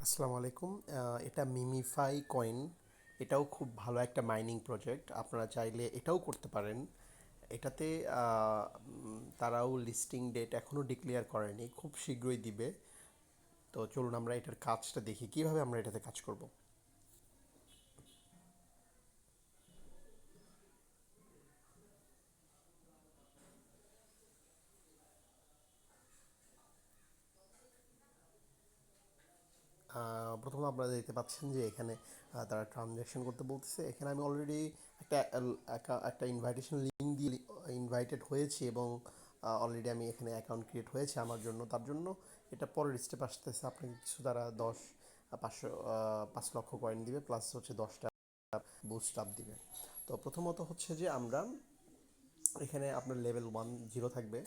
আসসালামু আলাইকুম। এটা মিমিফাই কয়েন। এটাও খুব ভালো একটা মাইনিং প্রজেক্ট। আপনারা চাইলে এটাও করতে পারেন। এটাতে তারাও লিস্টিং ডেট এখনও ডিক্লেয়ার করেনি, খুব শীঘ্রই দিবে। তো চলুন আমরা এটার কাজটা দেখি, কিভাবে আমরা এটাতে কাজ করব। প্রথমত আপনারা দেখতে পাচ্ছেন যে এখানে তারা ট্রানজ্যাকশন করতে বলতেছে। এখানে আমি অলরেডি একটা একটা ইনভাইটেশন লিঙ্ক দিয়ে ইনভাইটেড হয়েছি এবং অলরেডি আমি এখানে অ্যাকাউন্ট ক্রিয়েট হয়েছে আমার জন্য। তার জন্য এটা পরের স্টেপ আসতেছে। আপনাকে কিছু তারা 5 লক্ষ কয়েন দিবে, প্লাস হচ্ছে 10টা বুস্ট আপ দিবে। তো প্রথমত হচ্ছে যে আমরা এখানে আপনার লেভেল 10 থাকবে।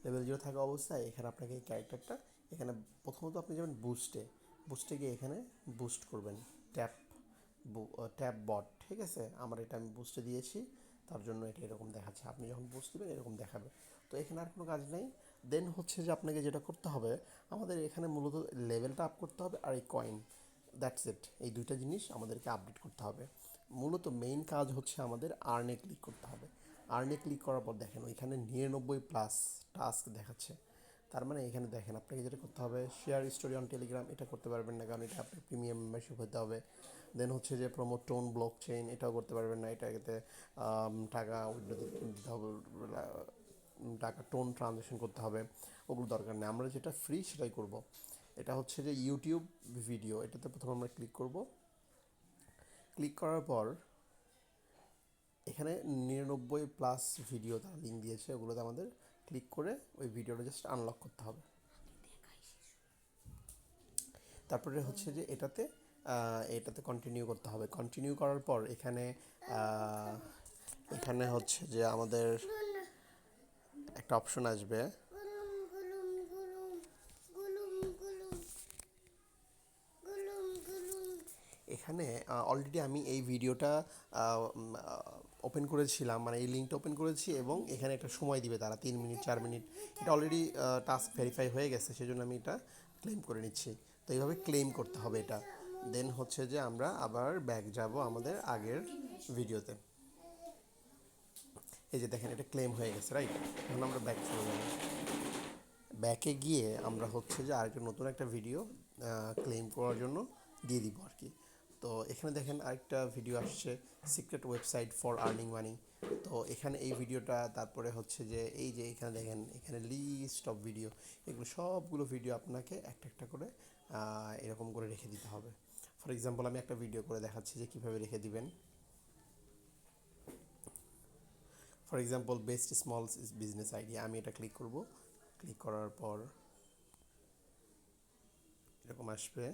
লেভেল 0 থাকা অবস্থায় এখানে আপনাকে এই ক্যারেক্টারটা এখানে প্রথমত আপনি যাবেন বুস্টে গিয়ে এখানে বুস্ট করবেন। ট্যাপ ট্যাপ বট, ঠিক আছে। এটা আমি বুস্টে দিয়েছি, তার জন্য এটা এরকম দেখাচ্ছে। আপনি যখন বুস্ট দেবেন এরকম দেখাবে। তো এখানে আর কোনো কাজ নেই। দেন হচ্ছে যে আপনাকে যেটা করতে হবে, আমাদের এখানে মূলত লেভেলটা আপ করতে হবে আর এই কয়েন, দ্যাটস ইট। এই দুইটা জিনিস আমাদেরকে আপডেট করতে হবে। মূলত মেইন কাজ হচ্ছে আমাদের আর্নে ক্লিক করতে হবে। আর্নে ক্লিক করার পর দেখেন ওইখানে 99+ টাস্ক দেখাচ্ছে। তার মানে এখানে দেখেন আপনাকে যেটা করতে হবে, শেয়ার স্টোরি অন টেলিগ্রাম, এটা করতে পারবেন না, কারণ এটা আপনার প্রিমিয়াম মেম্বারশিপ হতে হবে। দেন হচ্ছে যে প্রমোট টোন ব্লক চেইন, এটাও করতে পারবেন না, এটাতে টাকা দিতে হবে, টাকা টোন ট্রানজ্যাকশন করতে হবে, ওগুলো দরকার নেই। আমরা যেটা ফ্রি সেটাই করব। এটা হচ্ছে যে ইউটিউব ভিডিও, এটাতে প্রথমে আমরা ক্লিক করব। ক্লিক করার পর এখানে 99+ ভিডিও তারা লিঙ্ক দিয়েছে, ওগুলোতে আমাদের ক্লিক করে ওই ভিডিওটা জাস্ট আনলক করতে হবে। তারপরে হচ্ছে যে এটাতে কন্টিনিউ করতে হবে। কন্টিনিউ করার পর এখানে আহ, এখানে হচ্ছে যে আমাদের একটা অপশন আসবে। এখানে অলরেডি আমি এই ভিডিওটা ওপেন করেছিলাম, মানে এই লিঙ্কটা ওপেন করেছি, এবং এখানে একটা সময় দিবে তারা 3 মিনিট 4 মিনিট। এটা অলরেডি টাস্ক ভেরিফাই হয়ে গেছে, সেজন্য আমি এটা ক্লেম করে নিচ্ছি। তো এইভাবে ক্লেম করতে হবে এটা। দেন হচ্ছে যে আমরা আবার ব্যাক যাব আমাদের আগের ভিডিওতে। এই যে দেখেন এটা ক্লেম হয়ে গেছে, রাইট। এখন আমরা ব্যাক চলে যাব। ব্যাকে গিয়ে আমরা হচ্ছে যে আরেকটা নতুন একটা ভিডিও ক্লেম করার জন্য দিয়ে দিব আর কি। তো এখানে দেখেন আরেকটা ভিডিও আসছে, secret website for earning money. তো এখানে এই ভিডিওটা, তারপরে হচ্ছে যে এই যে এখানে দেখেন এখানে লিস্ট অফ ভিডিও, এগুলো সবগুলো ভিডিও আপনাকে একটা একটা করে এরকম করে রেখে দিতে হবে। ফর এক্সাম্পল আমি একটা ভিডিও করে দেখাচ্ছি যে কীভাবে রেখে দিবেন। For example best small business idea, আমি এটা ক্লিক করব। ক্লিক করার পর এরকম আসবে,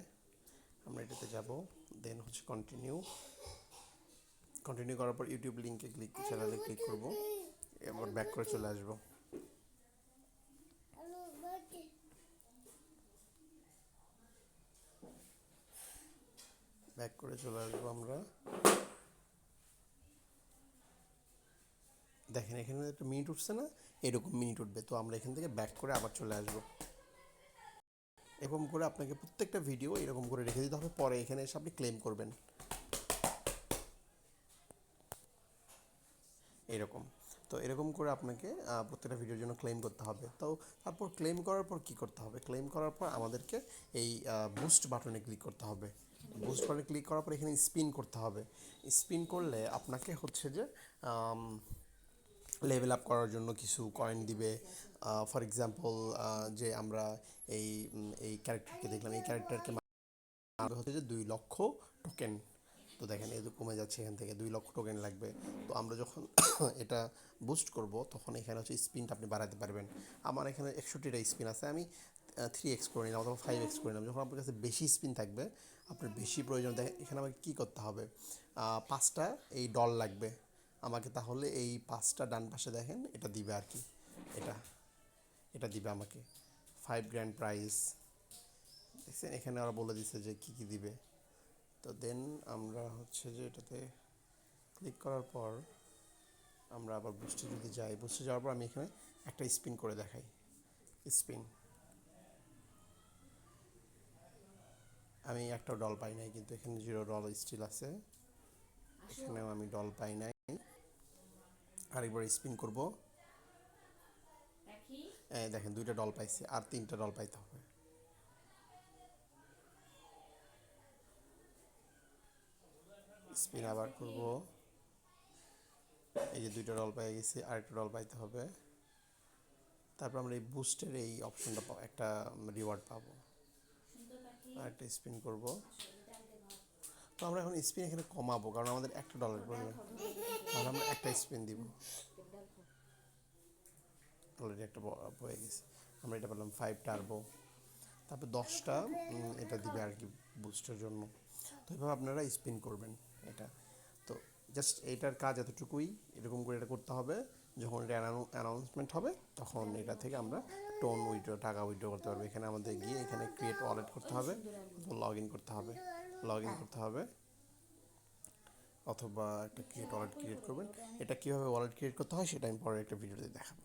আমরা এটাতে যাব। দেন হচ্ছে কন্টিনিউ। কন্টিনিউ করার পর ইউটিউব লিঙ্কে চ্যানেলে ক্লিক করব, এবার ব্যাক করে চলে আসব। ব্যাক করে চলে আসবো আমরা। দেখেন এখানে একটা মিনিট উঠছে না, এরকম মিনিট উঠবে। তো আমরা এখান থেকে ব্যাক করে আবার চলে আসবো। এরকম করে আপনাকে প্রত্যেকটা ভিডিও এরকম করে রেখে দিতে হবে, পরে এখানে এসে আপনি ক্লেম করবেন এরকম। তো এরকম করে আপনাকে প্রত্যেকটা ভিডিওর জন্য ক্লেম করতে হবে। তো তারপর ক্লেম করার পর কি করতে হবে, ক্লেম করার পর আমাদেরকে এই বুস্ট বাটনে ক্লিক করতে হবে। বুস্ট বাটনে ক্লিক করার পর এখানে স্পিন করতে হবে। স্পিন করলে আপনাকে হচ্ছে যে লেভেল আপ করার জন্য কিছু কয়েন দিবে। ফর এক্সাম্পল যে আমরা এই ক্যারেক্টারকে দেখলাম, এই ক্যারেক্টারকে হচ্ছে যে 2 লক্ষ টোকেন। তো দেখেন এই তো কমে যাচ্ছে, এখান থেকে 2 লক্ষ টোকেন লাগবে। তো আমরা যখন এটা বুস্ট করব তখন এখানে হচ্ছে স্পিনটা আপনি বাড়াতে পারবেন। আমার এখানে 61টা স্পিন আছে, আমি 3x করে নিলাম অথবা 5x করে নিলাম। যখন আপনার কাছে বেশি স্পিন থাকবে, আপনার বেশি প্রয়োজন, দেখেন এখানে আমাকে কী করতে হবে, 5টা এই ডল লাগবে আমাকে। তাহলে এই 5টা ডান পাশে দেখেন এটা দিবে আর কি। এটা এটা দিবে আমাকে 5 গ্র্যান্ড প্রাইজ। দেখছেন এখানে ওরা বলে দিচ্ছে যে কী কী দিবে। তো দেন আমরা হচ্ছে যে এটাতে ক্লিক করার পর আমরা আবার বুস্টে যদি যাই, বুস্টে যাওয়ার পর আমি এখানে একটা স্পিন করে দেখাই। স্পিন আমি একটাও ডল পাই নাই, কিন্তু এখানে 0 ডল স্টিল আছে, এখানেও আমি ডল পাই নাই। আরেকবার স্পিন করব, দেখেন 2টা ডল পাইছি, আর 3টা ডল পাইতে হবে। স্পিন আবার করব, এই যে 2টা ডল পেয়ে গেছি, আরেকটা ডল পাইতে হবে। তারপর আমরা এই বুস্টের এই অপশনটা একটা রিওয়ার্ড পাবো। আরেকটা স্পিন করব। তো আমরা এখন স্পিন এখানে কমাবো, কারণ আমাদের একটা ডলার প্রয়োজন, তাহলে আমরা একটা স্পিন দিব। অলরেডি একটা হয়ে গেছে, আমরা এটা পেলাম 5 টার্বো। তারপর 10টা এটা দিবে আর কি বুস্টের জন্য। তো এভাবে আপনারা স্পিন করবেন এটা। তো জাস্ট এইটার কাজ এতটুকুই, এরকম করে এটা করতে হবে। যখন এটা অ্যানাউন্সমেন্ট হবে তখন এটা থেকে আমরা টোন উইথড্র, টাকা উইথড্র করতে পারবো। এখানে আমাদের গিয়ে এখানে ক্রিয়েট ওয়ালেট করতে হবে, লগ ইন করতে হবে, অথবা একটা ক্রিয়েট ওয়ালেট ক্রিয়েট করবেন। এটা কীভাবে ওয়ালেট ক্রিয়েট করতে হয় সেটা আমি পরের একটা ভিডিওতে দেখাবো।